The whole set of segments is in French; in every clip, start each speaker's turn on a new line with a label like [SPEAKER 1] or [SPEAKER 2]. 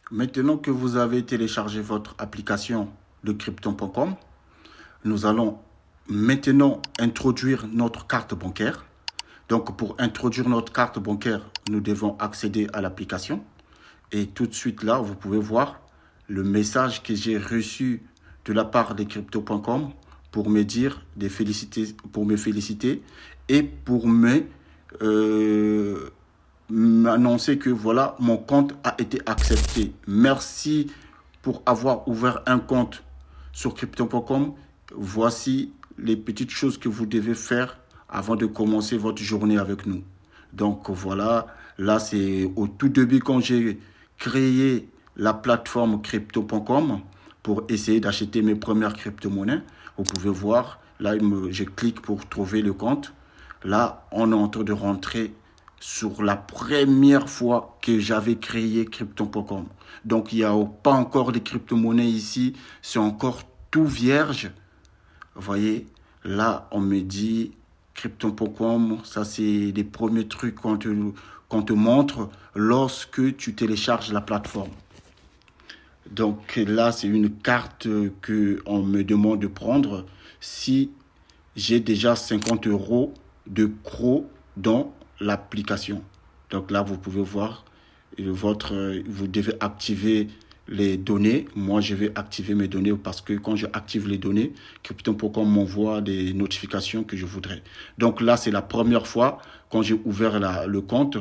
[SPEAKER 1] Maintenant que vous avez téléchargé votre application de Crypton.com, nous allons maintenant introduire notre carte bancaire. Donc, pour introduire notre carte bancaire, nous devons accéder à l'application. Et tout de suite là, vous pouvez voir le message que j'ai reçu de la part de Crypto.com pour me dire de féliciter, pour me féliciter et pour m'annoncer que voilà, mon compte a été accepté. Merci pour avoir ouvert un compte sur Crypto.com. Voici les petites choses que vous devez faire avant de commencer votre journée avec nous. Donc voilà, là c'est au tout début quand j'ai créé la plateforme Crypto.com pour essayer d'acheter mes premières crypto-monnaies. Vous pouvez voir, là je clique pour trouver le compte. Là, on est en train de rentrer sur la première fois que j'avais créé Crypto.com. Donc, il n'y a pas encore de crypto-monnaies ici. C'est encore tout vierge. Vous voyez, là, on me dit Crypto.com, ça, c'est les premiers trucs qu'on te montre lorsque tu télécharges la plateforme. Donc, là, c'est une carte qu'on me demande de prendre si j'ai déjà 50 € de CRO dans l'application. Donc là, vous pouvez voir, vous devez activer les données. Moi, je vais activer mes données parce que quand je active les données, Crypto.com m'envoie des notifications que je voudrais. Donc là, c'est la première fois quand j'ai ouvert le compte.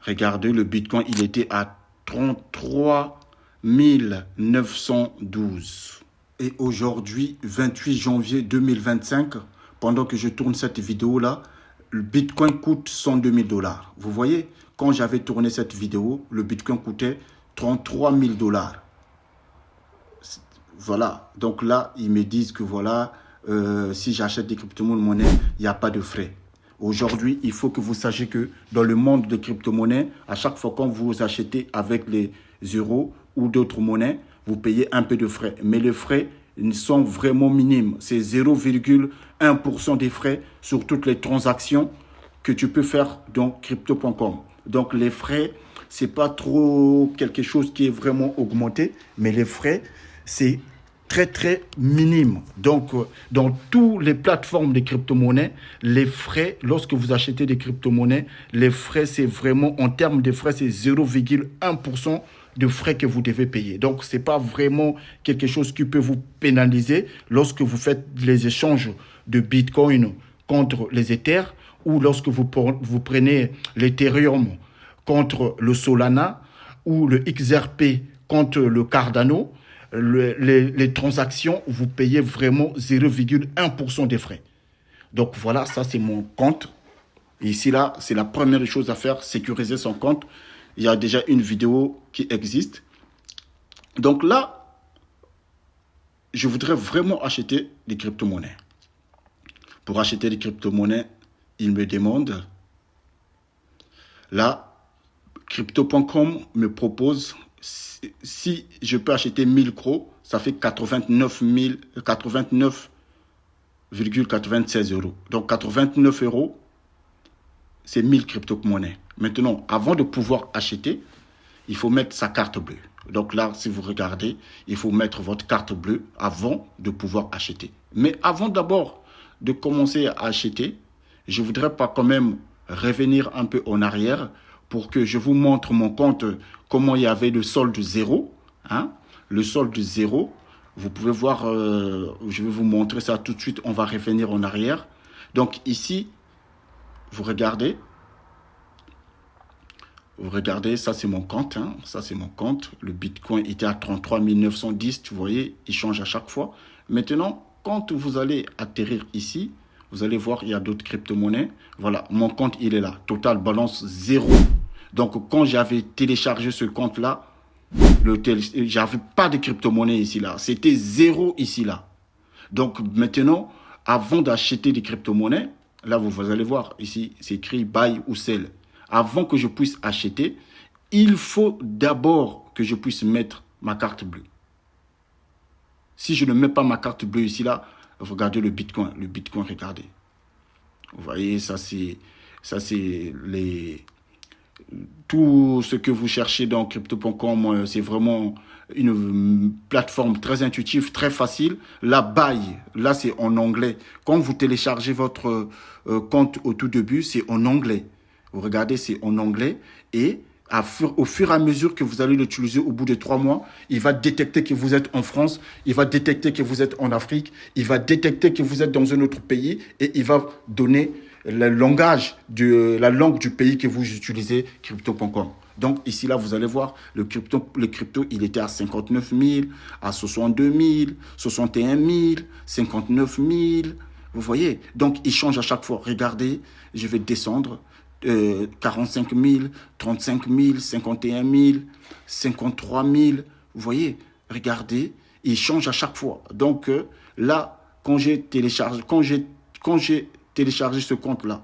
[SPEAKER 1] Regardez, le Bitcoin, il était à 33 912. Et aujourd'hui, 28 janvier 2025, pendant que je tourne cette vidéo-là, le Bitcoin coûte 102 000 $. Vous voyez, quand j'avais tourné cette vidéo, le Bitcoin coûtait 33 000 $. Voilà, donc là, ils me disent que voilà, si j'achète des crypto-monnaies, il n'y a pas de frais. Aujourd'hui, il faut que vous sachiez que dans le monde des crypto-monnaies, à chaque fois quand vous achetez avec les euros ou d'autres monnaies, vous payez un peu de frais. Mais les frais sont vraiment minimes. C'est 0,1% des frais sur toutes les transactions que tu peux faire dans Crypto.com. Donc les frais, c'est pas trop quelque chose qui est vraiment augmenté, mais les frais, c'est très très minime. Donc dans toutes les plateformes de crypto-monnaies, les frais, lorsque vous achetez des crypto-monnaies, les frais, c'est vraiment, en termes de frais, c'est 0,1% de frais que vous devez payer. Donc, ce n'est pas vraiment quelque chose qui peut vous pénaliser lorsque vous faites les échanges de Bitcoin contre les Ethers ou lorsque vous prenez l'Ethereum contre le Solana ou le XRP contre le Cardano. Les transactions, vous payez vraiment 0,1% des frais. Donc, voilà, ça, c'est mon compte. Et ici, là, c'est la première chose à faire, sécuriser son compte. Il y a déjà une vidéo qui existe. Donc là, je voudrais vraiment acheter des crypto-monnaies. Pour acheter des crypto-monnaies, il me demande. Là, Crypto.com me propose, si je peux acheter 1000 CRO, ça fait 89,96 €. Donc 89 €, c'est 1000 crypto-monnaies. Maintenant, avant de pouvoir acheter, il faut mettre sa carte bleue. Donc là, si vous regardez, il faut mettre votre carte bleue avant de pouvoir acheter. Mais avant d'abord de commencer à acheter, je voudrais pas quand même revenir un peu en arrière pour que je vous montre mon compte, comment il y avait le solde zéro. Hein? Le solde zéro, vous pouvez voir, je vais vous montrer ça tout de suite, on va revenir en arrière. Donc ici, vous regardez, ça c'est mon compte, hein. Ça c'est mon compte. Le Bitcoin était à 33 910, vous voyez, il change à chaque fois. Maintenant, quand vous allez atterrir ici, vous allez voir, il y a d'autres crypto-monnaies. Voilà, mon compte, il est là. Total balance 0. Donc, quand j'avais téléchargé ce compte-là, j'avais pas de crypto-monnaie ici, là. C'était 0 ici, là. Donc, maintenant, avant d'acheter des crypto-monnaies, là, vous allez voir, ici, c'est écrit buy ou sell. Avant que je puisse acheter, il faut d'abord que je puisse mettre ma carte bleue. Si je ne mets pas ma carte bleue ici, là, regardez le Bitcoin. Le Bitcoin, regardez. Vous voyez, ça c'est Tout ce que vous cherchez dans crypto.com, c'est vraiment une plateforme très intuitive, très facile. La Buy, là c'est en anglais. Quand vous téléchargez votre compte au tout début, c'est en anglais. Vous regardez, c'est en anglais. Et au fur et à mesure que vous allez l'utiliser au bout de 3 mois, il va détecter que vous êtes en France, il va détecter que vous êtes en Afrique, il va détecter que vous êtes dans un autre pays et il va donner le langage la langue du pays que vous utilisez, crypto.com. Donc ici, là, vous allez voir, le crypto, il était à 59 000, à 62 000, 61 000, 59 000. Vous voyez? Donc, il change à chaque fois. Regardez, je vais descendre. 45 000, 35 000, 51 000, 53 000. Vous voyez? Regardez, il change à chaque fois. Donc là, quand j'ai téléchargé ce compte-là,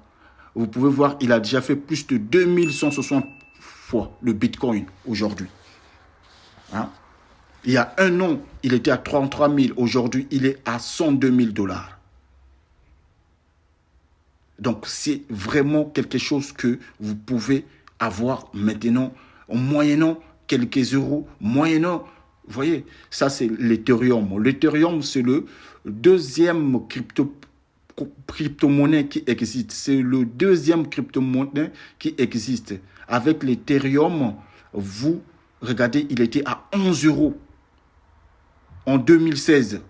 [SPEAKER 1] vous pouvez voir, il a déjà fait plus de 2160 fois le Bitcoin aujourd'hui. Hein? Il y a un an, il était à 33 000. Aujourd'hui, il est à 102 000 $. Donc, c'est vraiment quelque chose que vous pouvez avoir maintenant en moyennant quelques euros, moyennant, vous voyez, ça c'est l'Ethereum. L'Ethereum, c'est le deuxième crypto-monnaie qui existe. C'est le deuxième crypto-monnaie qui existe. Avec l'Ethereum, vous regardez, il était à 11 euros en 2016.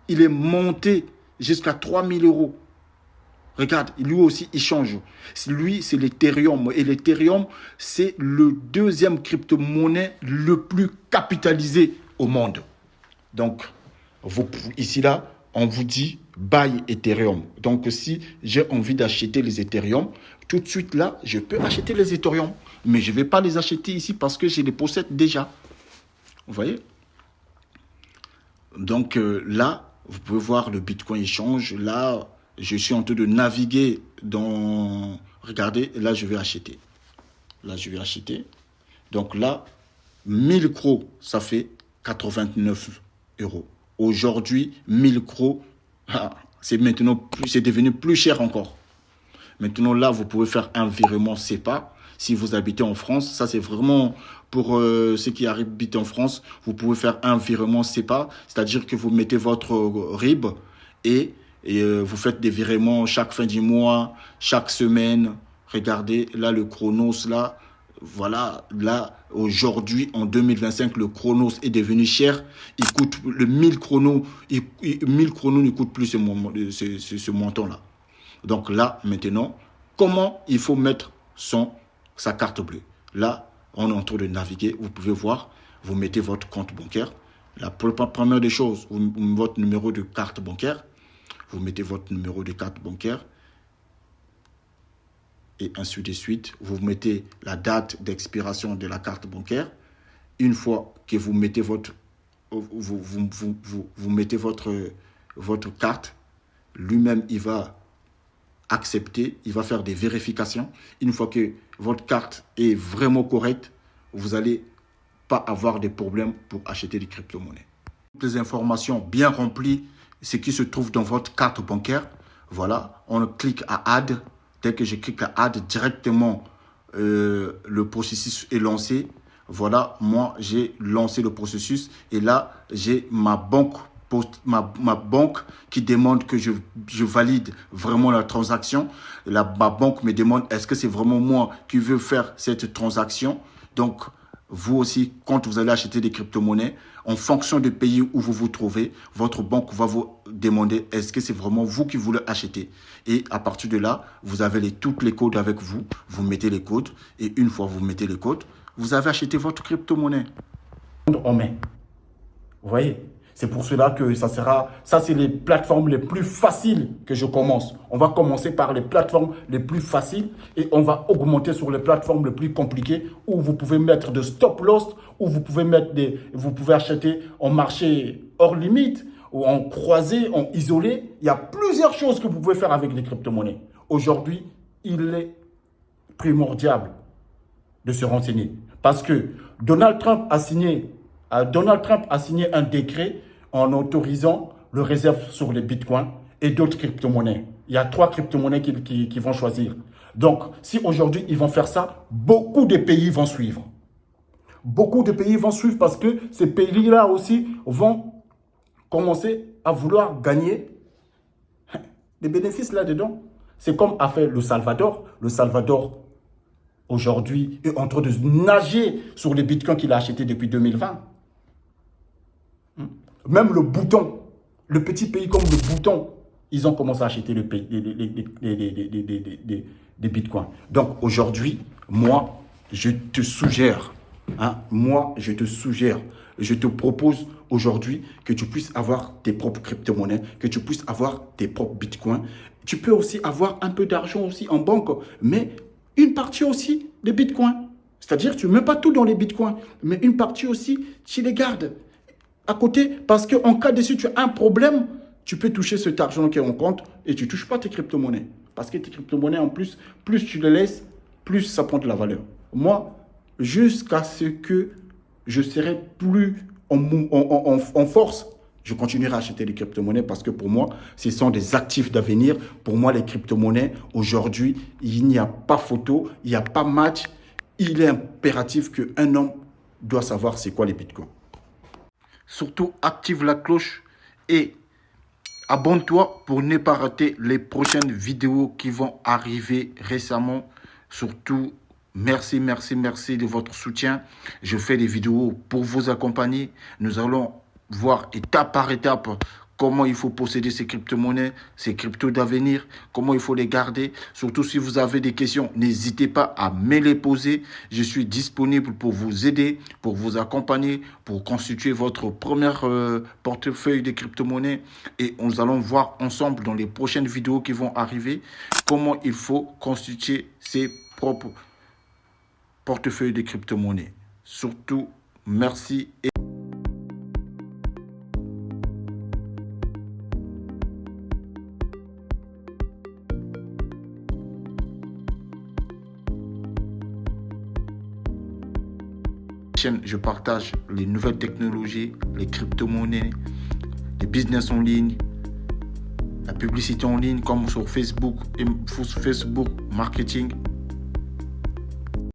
[SPEAKER 1] Il est monté jusqu'à 3 000 euros. Regarde, lui aussi, il change. Lui, c'est l'Ethereum. Et l'Ethereum, c'est le deuxième crypto-monnaie le plus capitalisé au monde. Donc, ici, là, on vous dit buy Ethereum. Donc, si j'ai envie d'acheter les Ethereum, tout de suite, là, je peux acheter les Ethereum. Mais je ne vais pas les acheter ici parce que je les possède déjà. Vous voyez? Donc, là, vous pouvez voir le Bitcoin, il change. Là, je suis en train de naviguer dans... Regardez, là, je vais acheter. Là, je vais acheter. Donc là, 1000 CRO, ça fait 89 euros. Aujourd'hui, 1000 CRO, c'est devenu plus cher encore. Maintenant, là, vous pouvez faire un virement SEPA. Si vous habitez en France, ça, c'est vraiment pour ceux qui habitent en France. Vous pouvez faire un virement SEPA, c'est-à-dire que vous mettez votre RIB et vous faites des virements chaque fin du mois, chaque semaine. Regardez, là, le Chronos, là, voilà, là, aujourd'hui, en 2025, le Chronos est devenu cher. Il coûte, le 1000 chronos, 1000 chronos ne coûte plus ce montant-là. Donc là, maintenant, comment il faut mettre sa carte bleue? Là, on est en train de naviguer. Vous pouvez voir, vous mettez votre compte bancaire. La première des choses, votre numéro de carte bancaire. Vous mettez votre numéro de carte bancaire et ainsi de suite. Vous mettez la date d'expiration de la carte bancaire. Une fois que vous mettez votre carte, lui-même, il va accepter, il va faire des vérifications. Une fois que votre carte est vraiment correcte, vous n'allez pas avoir de problème pour acheter des crypto-monnaies. Toutes les informations bien remplies, ce qui se trouve dans votre carte bancaire. Voilà, on clique à Add. Dès que je clique à Add, directement, le processus est lancé. Voilà, moi, j'ai lancé le processus et là, j'ai ma banque qui demande que je valide vraiment la transaction. Ma banque me demande, est-ce que c'est vraiment moi qui veux faire cette transaction? Donc, vous aussi, quand vous allez acheter des crypto-monnaies, en fonction du pays où vous vous trouvez, votre banque va vous demander est-ce que c'est vraiment vous qui voulez acheter. Et à partir de là, vous avez toutes les codes avec vous. Vous mettez les codes et une fois que vous mettez les codes, vous avez acheté votre crypto-monnaie. En main. Vous voyez? C'est pour cela que ça, c'est les plateformes les plus faciles que je commence. On va commencer par les plateformes les plus faciles et on va augmenter sur les plateformes les plus compliquées où vous pouvez mettre de stop loss, où vous pouvez acheter en marché hors limite ou en croisé, en isolé. Il y a plusieurs choses que vous pouvez faire avec les crypto-monnaies. Aujourd'hui, il est primordial de se renseigner parce que Donald Trump a signé un décret en autorisant le réserve sur les bitcoins et d'autres crypto-monnaies. Il y a 3 crypto-monnaies qui vont choisir. Donc, si aujourd'hui ils vont faire ça, beaucoup de pays vont suivre. Beaucoup de pays vont suivre parce que ces pays-là aussi vont commencer à vouloir gagner des bénéfices là-dedans. C'est comme a fait le Salvador. Le Salvador, aujourd'hui, est en train de nager sur les bitcoins qu'il a achetés depuis 2020. Même le Bhoutan, le petit pays comme le Bhoutan, ils ont commencé à acheter des bitcoins. Donc aujourd'hui, moi, je te suggère, je te propose aujourd'hui que tu puisses avoir tes propres crypto-monnaies, que tu puisses avoir tes propres bitcoins. Tu peux aussi avoir un peu d'argent aussi en banque, mais une partie aussi des bitcoins. C'est-à-dire que tu ne mets pas tout dans les bitcoins, mais une partie aussi, tu les gardes à côté, parce qu'en cas de si tu as un problème, tu peux toucher cet argent qui est en compte et tu ne touches pas tes crypto-monnaies. Parce que tes crypto-monnaies, en plus tu les laisses, plus ça prend de la valeur. Moi, jusqu'à ce que je serai plus en force, je continuerai à acheter les crypto-monnaies parce que pour moi, ce sont des actifs d'avenir. Pour moi, les crypto-monnaies, aujourd'hui, il n'y a pas photo, il n'y a pas match. Il est impératif qu'un homme doit savoir c'est quoi les bitcoins. Surtout, active la cloche et abonne-toi pour ne pas rater les prochaines vidéos qui vont arriver récemment. Surtout, merci de votre soutien. Je fais des vidéos pour vous accompagner. Nous allons voir étape par étape comment il faut posséder ces crypto-monnaies, ces cryptos d'avenir, comment il faut les garder. Surtout si vous avez des questions, n'hésitez pas à me les poser. Je suis disponible pour vous aider, pour vous accompagner, pour constituer votre premier portefeuille de crypto-monnaies. Et nous allons voir ensemble dans les prochaines vidéos qui vont arriver comment il faut constituer ses propres portefeuilles de crypto-monnaies. Surtout, merci. Je partage les nouvelles technologies, les crypto-monnaies, les business en ligne, la publicité en ligne comme sur Facebook, Facebook Marketing.